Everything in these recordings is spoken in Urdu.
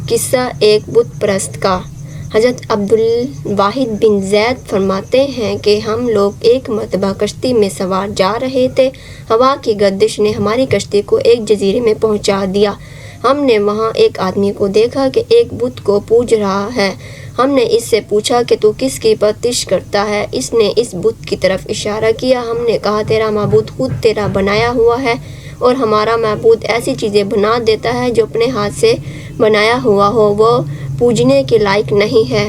قصہ ایک بت پرست کا۔ حضرت عبدالواحد بن زید فرماتے ہیں کہ ہم لوگ ایک مرتبہ کشتی میں سوار جا رہے تھے۔ ہوا کی گردش نے ہماری کشتی کو ایک جزیرے میں پہنچا دیا۔ ہم نے وہاں ایک آدمی کو دیکھا کہ ایک بت کو پوج رہا ہے۔ ہم نے اس سے پوچھا کہ تو کس کی پرستش کرتا ہے؟ اس نے اس بت کی طرف اشارہ کیا۔ ہم نے کہا تیرا معبود خود تیرا بنایا ہوا ہے اور ہمارا معبود ایسی چیزیں بنا دیتا ہے جو اپنے ہاتھ سے بنایا ہوا ہو، وہ پوجنے کے لائق نہیں ہے۔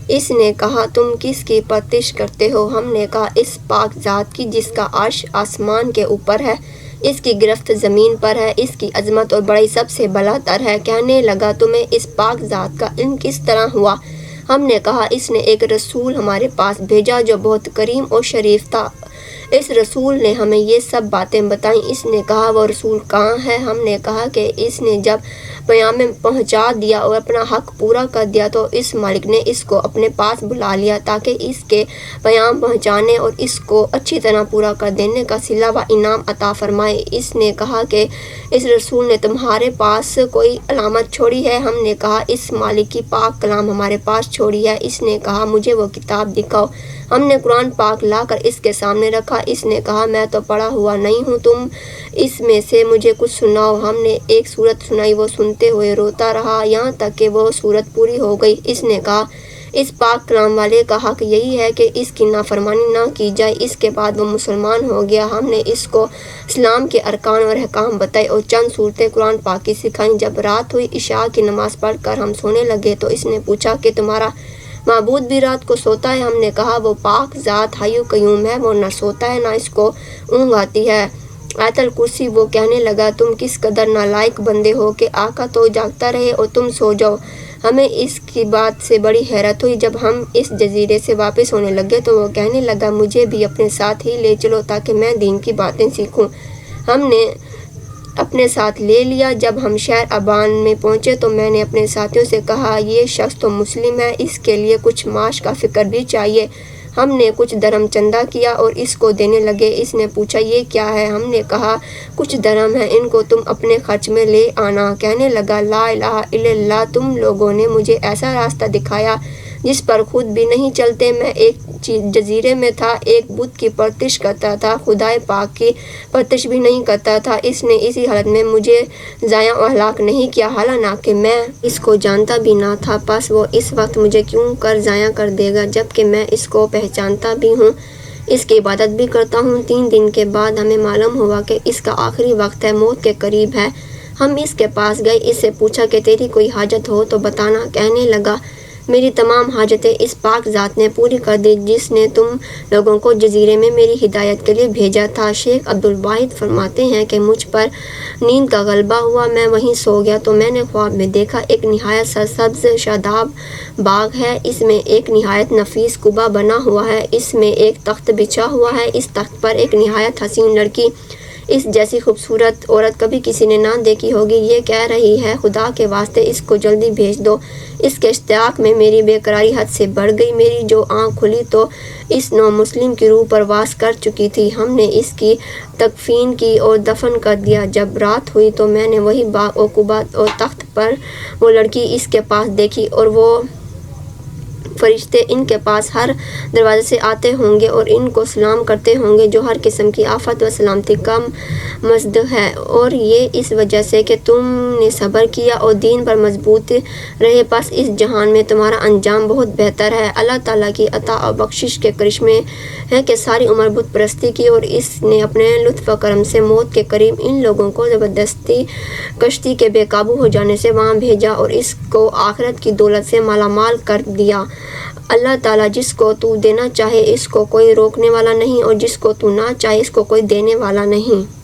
اس نے کہا تم کس کی پرستش کرتے ہو؟ ہم نے کہا اس پاک ذات کی جس کا عرش آسمان کے اوپر ہے، اس کی گرفت زمین پر ہے، اس کی عظمت اور بڑائی سب سے بلا تر ہے۔ کہنے لگا تمہیں اس پاک ذات کا علم کس طرح ہوا؟ ہم نے کہا اس نے ایک رسول ہمارے پاس بھیجا جو بہت کریم اور شریف تھا۔ اس رسول نے ہمیں یہ سب باتیں بتائیں۔ اس نے کہا وہ رسول کہاں ہے؟ ہم نے کہا کہ اس نے جب پیام پہنچا دیا اور اپنا حق پورا کر دیا تو اس مالک نے اس کو اپنے پاس بلا لیا تاکہ اس کے پیام پہنچانے اور اس کو اچھی طرح پورا کر دینے کا صلہ و انعام عطا فرمائے۔ اس نے کہا کہ اس رسول نے تمہارے پاس کوئی علامت چھوڑی ہے؟ ہم نے کہا اس مالک کی پاک کلام ہمارے پاس چھوڑی ہے۔ اس نے کہا مجھے وہ کتاب دکھاؤ۔ ہم نے قرآن پاک لا کر اس کے سامنے رکھا۔ اس نے کہا میں تو پڑھا ہوا نہیں ہوں، تم اس میں سے مجھے کچھ سناؤ۔ ہم نے ایک سورت سنائی، وہ سنتے ہوئے روتا رہا یہاں تک کہ وہ سورت پوری ہو گئی۔ اس نے کہا اس پاک کلام والے کا حق یہی ہے کہ اس کی نافرمانی نہ کی جائے۔ اس کے بعد وہ مسلمان ہو گیا۔ ہم نے اس کو اسلام کے ارکان اور احکام بتائے اور چند صورتیں قرآن پاک کی سکھائیں۔ جب رات ہوئی، عشاء کی نماز پڑھ کر ہم سونے لگے تو اس نے پوچھا کہ تمہارا معبود بھی رات کو سوتا ہے؟ ہم نے کہا وہ پاک ذات حی قیوم ہے، وہ نہ سوتا ہے نہ اس کو اونگ آتی ہے۔ آیت الکرسی۔ وہ کہنے لگا تم کس قدر نالائق بندے ہو کہ آقا تو جاگتا رہے اور تم سو جاؤ۔ ہمیں اس کی بات سے بڑی حیرت ہوئی۔ جب ہم اس جزیرے سے واپس ہونے لگے تو وہ کہنے لگا مجھے بھی اپنے ساتھ ہی لے چلو تاکہ میں دین کی باتیں سیکھوں۔ ہم نے اپنے ساتھ لے لیا۔ جب ہم شہر ابان میں پہنچے تو میں نے اپنے ساتھیوں سے کہا یہ شخص تو مسلم ہے، اس کے لیے کچھ معاش کا فکر بھی چاہیے۔ ہم نے کچھ درم چندہ کیا اور اس کو دینے لگے۔ اس نے پوچھا یہ کیا ہے؟ ہم نے کہا کچھ درم ہے، ان کو تم اپنے خرچ میں لے آنا۔ کہنے لگا لا الہ الا اللہ، تم لوگوں نے مجھے ایسا راستہ دکھایا جس پر خود بھی نہیں چلتے۔ میں ایک جزیرے میں تھا، ایک بت کی پرستش کرتا تھا، خدائے پاک کی پرستش بھی نہیں کرتا تھا۔ اس نے اسی حالت میں مجھے ضائع و ہلاک نہیں کیا، حالانکہ میں اس کو جانتا بھی نہ تھا، پس وہ اس وقت مجھے کیوں کر ضائع کر دے گا جبکہ میں اس کو پہچانتا بھی ہوں، اس کی عبادت بھی کرتا ہوں۔ 3 دن کے بعد ہمیں معلوم ہوا کہ اس کا آخری وقت ہے، موت کے قریب ہے۔ ہم اس کے پاس گئے، اس سے پوچھا کہ تیری کوئی حاجت ہو تو بتانا۔ کہنے لگا میری تمام حاجتیں اس پاک ذات نے پوری کر دی جس نے تم لوگوں کو جزیرے میں میری ہدایت کے لیے بھیجا تھا۔ شیخ عبدالواحد فرماتے ہیں کہ مجھ پر نیند کا غلبہ ہوا، میں وہیں سو گیا تو میں نے خواب میں دیکھا ایک نہایت سرسبز شاداب باغ ہے، اس میں ایک نہایت نفیس قبہ بنا ہوا ہے، اس میں ایک تخت بچھا ہوا ہے، اس تخت پر ایک نہایت حسین لڑکی، اس جیسی خوبصورت عورت کبھی کسی نے نہ دیکھی ہوگی، یہ کہہ رہی ہے خدا کے واسطے اس کو جلدی بھیج دو۔ اس کے اشتیاق میں میری بے قراری حد سے بڑھ گئی، میری جو آنکھ کھلی تو اس نو مسلم کی روح پرواز کر چکی تھی۔ ہم نے اس کی تکفین کی اور دفن کر دیا۔ جب رات ہوئی تو میں نے وہی باغ اور قبہ اور تخت پر وہ لڑکی اس کے پاس دیکھی اور وہ فرشتے ان کے پاس ہر دروازے سے آتے ہوں گے اور ان کو سلام کرتے ہوں گے جو ہر قسم کی آفت و سلامتی کا مزد ہے، اور یہ اس وجہ سے کہ تم نے صبر کیا اور دین پر مضبوط رہے، پس اس جہان میں تمہارا انجام بہت بہتر ہے۔ اللہ تعالیٰ کی عطا اور بخشش کے کرشمے ہیں کہ ساری عمر بت پرستی کی اور اس نے اپنے لطف و کرم سے موت کے قریب ان لوگوں کو زبردستی کشتی کے بے قابو ہو جانے سے وہاں بھیجا اور اس کو آخرت کی دولت سے مالا مال کر دیا۔ اللہ تعالیٰ جس کو تو دینا چاہے اس کو کوئی روکنے والا نہیں اور جس کو تو نہ چاہے اس کو کوئی دینے والا نہیں۔